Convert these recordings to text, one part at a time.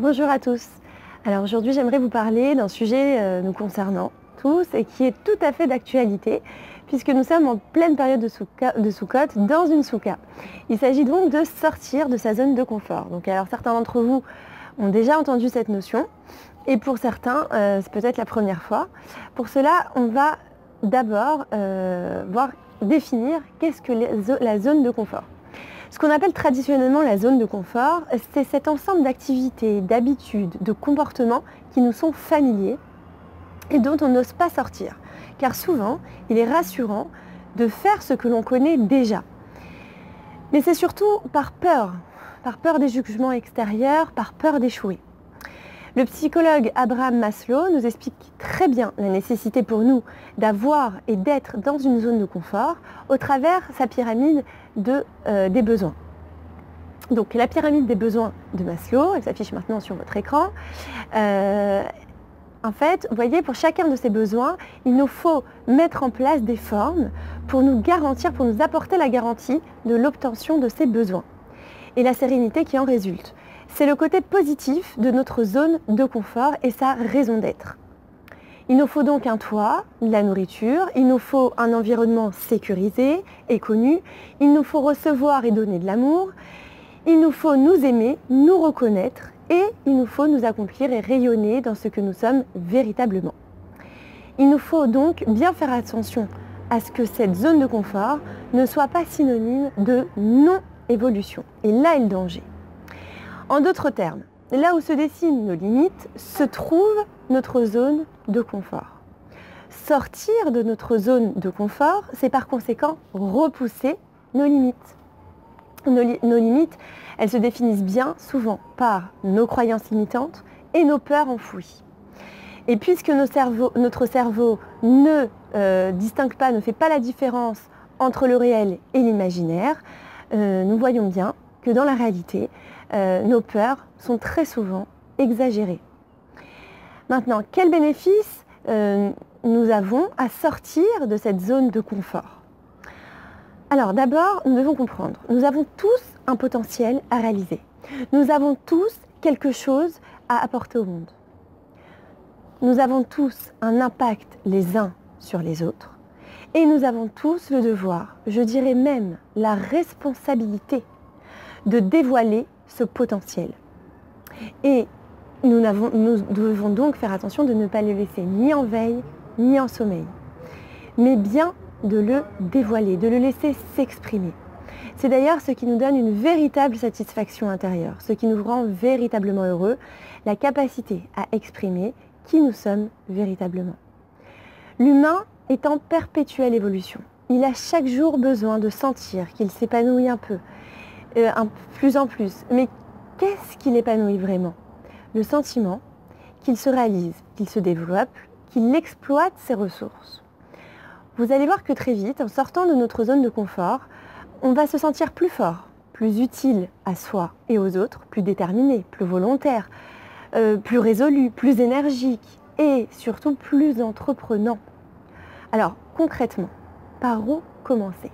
Bonjour à tous. Alors aujourd'hui j'aimerais vous parler d'un sujet nous concernant tous et qui est tout à fait d'actualité puisque nous sommes en pleine période de Soukhot dans une souka. Il s'agit donc de sortir de sa zone de confort. Donc alors certains d'entre vous ont déjà entendu cette notion et pour certains c'est peut-être la première fois. Pour cela on va d'abord définir qu'est-ce que la zone de confort. Ce qu'on appelle traditionnellement la zone de confort, c'est cet ensemble d'activités, d'habitudes, de comportements qui nous sont familiers et dont on n'ose pas sortir. Car souvent, il est rassurant de faire ce que l'on connaît déjà. Mais c'est surtout par peur des jugements extérieurs, par peur d'échouer. Le psychologue Abraham Maslow nous explique très bien la nécessité pour nous d'avoir et d'être dans une zone de confort au travers sa pyramide des besoins. Donc la pyramide des besoins de Maslow, elle s'affiche maintenant sur votre écran. En fait, vous voyez, pour chacun de ces besoins, il nous faut mettre en place des formes pour nous apporter la garantie de l'obtention de ces besoins et la sérénité qui en résulte. C'est le côté positif de notre zone de confort et sa raison d'être. Il nous faut donc un toit, de la nourriture, il nous faut un environnement sécurisé et connu, il nous faut recevoir et donner de l'amour, il nous faut nous aimer, nous reconnaître et il nous faut nous accomplir et rayonner dans ce que nous sommes véritablement. Il nous faut donc bien faire attention à ce que cette zone de confort ne soit pas synonyme de non-évolution. Et là est le danger. En d'autres termes, là où se dessinent nos limites, se trouve notre zone de confort. Sortir de notre zone de confort, c'est par conséquent repousser nos limites. Nos limites, elles se définissent bien souvent par nos croyances limitantes et nos peurs enfouies. Et puisque notre cerveau ne fait pas la différence entre le réel et l'imaginaire, nous voyons bien que dans la réalité, nos peurs sont très souvent exagérées. Maintenant, quel bénéfice nous avons à sortir de cette zone de confort? Alors d'abord, nous devons comprendre, nous avons tous un potentiel à réaliser. Nous avons tous quelque chose à apporter au monde. Nous avons tous un impact les uns sur les autres et nous avons tous le devoir, je dirais même la responsabilité de dévoiler ce potentiel. Et nous devons donc faire attention de ne pas le laisser ni en veille, ni en sommeil, mais bien de le dévoiler, de le laisser s'exprimer. C'est d'ailleurs ce qui nous donne une véritable satisfaction intérieure, ce qui nous rend véritablement heureux, la capacité à exprimer qui nous sommes véritablement. L'humain est en perpétuelle évolution. Il a chaque jour besoin de sentir qu'il s'épanouit un peu, plus en plus. Mais qu'est-ce qui l'épanouit vraiment? Le sentiment qu'il se réalise, qu'il se développe, qu'il exploite ses ressources. Vous allez voir que très vite, en sortant de notre zone de confort, on va se sentir plus fort, plus utile à soi et aux autres, plus déterminé, plus volontaire, plus résolu, plus énergique et surtout plus entreprenant. Alors concrètement, par où commencer?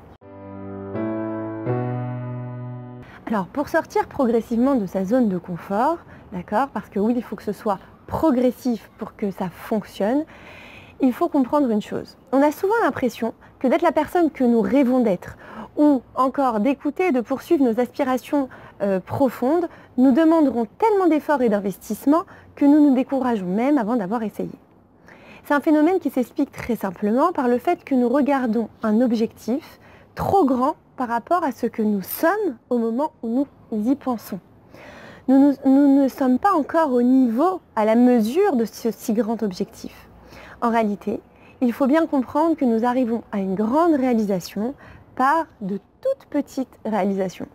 Alors pour sortir progressivement de sa zone de confort, d'accord, parce que oui, il faut que ce soit progressif pour que ça fonctionne, il faut comprendre une chose. On a souvent l'impression que d'être la personne que nous rêvons d'être, ou encore d'écouter et de poursuivre nos aspirations profondes, nous demanderont tellement d'efforts et d'investissements que nous nous décourageons même avant d'avoir essayé. C'est un phénomène qui s'explique très simplement par le fait que nous regardons un objectif trop grand par rapport à ce que nous sommes au moment où nous y pensons. Nous ne sommes pas encore au niveau, à la mesure de ce si grand objectif. En réalité, il faut bien comprendre que nous arrivons à une grande réalisation par de toutes petites réalisations.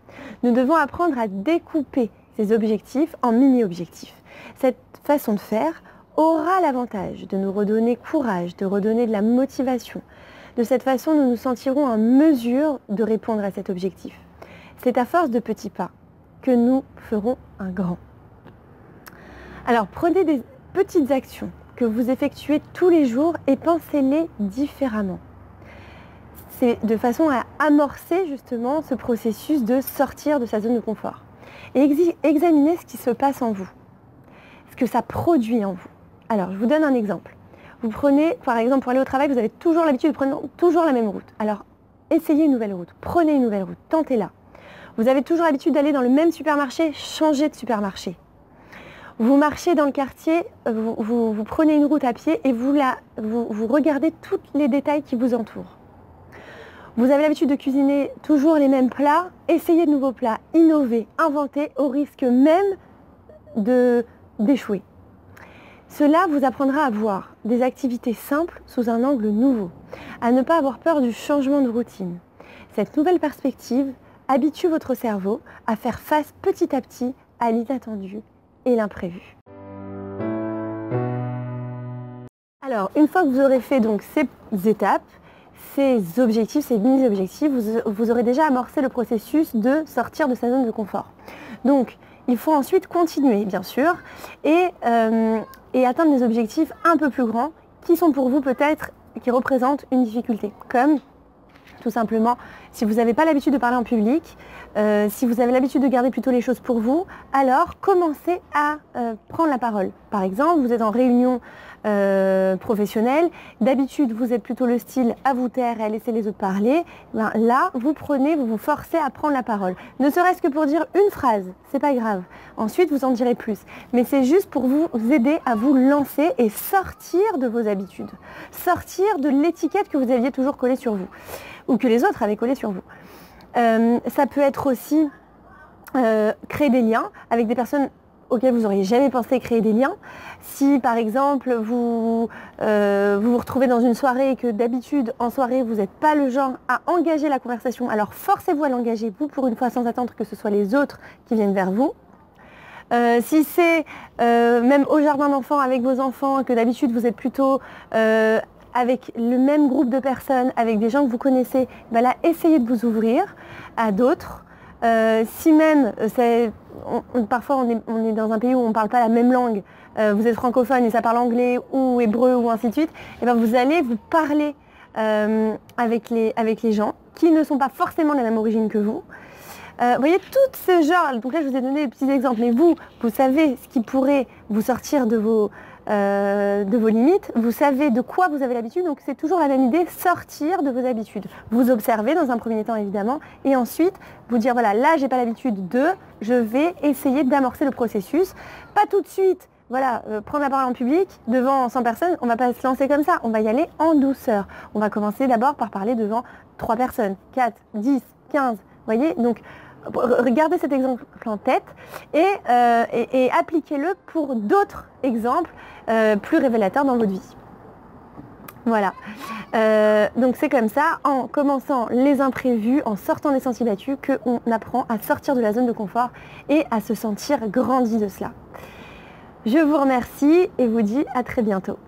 Nous devons apprendre à découper ces objectifs en mini-objectifs. Cette façon de faire aura l'avantage de nous redonner courage, de redonner de la motivation. De cette façon, nous nous sentirons en mesure de répondre à cet objectif. C'est à force de petits pas que nous ferons un grand. Alors, prenez des petites actions que vous effectuez tous les jours et pensez-les différemment. C'est de façon à amorcer justement ce processus de sortir de sa zone de confort. Et examinez ce qui se passe en vous. ce que ça produit en vous. Alors, je vous donne un exemple. Vous prenez, par exemple, pour aller au travail, vous avez toujours l'habitude de prendre toujours la même route. Alors, essayez une nouvelle route, prenez une nouvelle route, tentez-la. Vous avez toujours l'habitude d'aller dans le même supermarché, changez de supermarché. Vous marchez dans le quartier, vous prenez une route à pied et vous regardez tous les détails qui vous entourent. Vous avez l'habitude de cuisiner toujours les mêmes plats, essayez de nouveaux plats, innovez, inventez au risque même d'échouer. Cela vous apprendra à voir des activités simples sous un angle nouveau, à ne pas avoir peur du changement de routine. Cette nouvelle perspective habitue votre cerveau à faire face petit à petit à l'inattendu et l'imprévu. Alors, une fois que vous aurez fait donc ces étapes, ces objectifs, ces mini-objectifs, vous aurez déjà amorcé le processus de sortir de sa zone de confort. Donc, il faut ensuite continuer, bien sûr, et atteindre des objectifs un peu plus grands qui sont pour vous peut-être, qui représentent une difficulté, comme tout simplement, si vous n'avez pas l'habitude de parler en public, si vous avez l'habitude de garder plutôt les choses pour vous, alors commencez à prendre la parole. Par exemple, vous êtes en réunion professionnelle, d'habitude vous êtes plutôt le style à vous taire et à laisser les autres parler. Ben, là, vous vous forcez à prendre la parole. Ne serait-ce que pour dire une phrase, c'est pas grave. Ensuite, vous en direz plus. Mais c'est juste pour vous aider à vous lancer et sortir de vos habitudes. Sortir de l'étiquette que vous aviez toujours collée sur vous ou que les autres avaient collée sur vous. Ça peut être aussi créer des liens avec des personnes auxquelles vous n'auriez jamais pensé créer des liens. Si par exemple vous vous retrouvez dans une soirée et que d'habitude en soirée vous n'êtes pas le genre à engager la conversation, alors forcez-vous à l'engager vous pour une fois sans attendre que ce soit les autres qui viennent vers vous. Si c'est même au jardin d'enfants avec vos enfants, que d'habitude vous êtes plutôt avec le même groupe de personnes, avec des gens que vous connaissez, ben là, essayez de vous ouvrir à d'autres. Si même, parfois on est dans un pays où on ne parle pas la même langue, vous êtes francophone et ça parle anglais ou hébreu ou ainsi de suite, et ben vous allez vous parler avec les gens qui ne sont pas forcément de la même origine que vous. Vous voyez, tout ce genre, donc là je vous ai donné des petits exemples, mais vous savez ce qui pourrait vous sortir de vos limites, vous savez de quoi vous avez l'habitude, donc c'est toujours la même idée, sortir de vos habitudes. Vous observez dans un premier temps évidemment, et ensuite vous dire voilà, là j'ai pas l'habitude de, je vais essayer d'amorcer le processus, pas tout de suite, voilà, prendre la parole en public devant 100 personnes, on va pas se lancer comme ça, on va y aller en douceur. On va commencer d'abord par parler devant 3 personnes, 4, 10, 15, vous voyez, donc regardez cet exemple en tête et appliquez-le pour d'autres exemples plus révélateurs dans votre vie. Voilà. Donc c'est comme ça, en commençant les imprévus, en sortant des sentiers battus, qu'on apprend à sortir de la zone de confort et à se sentir grandi de cela. Je vous remercie et vous dis à très bientôt.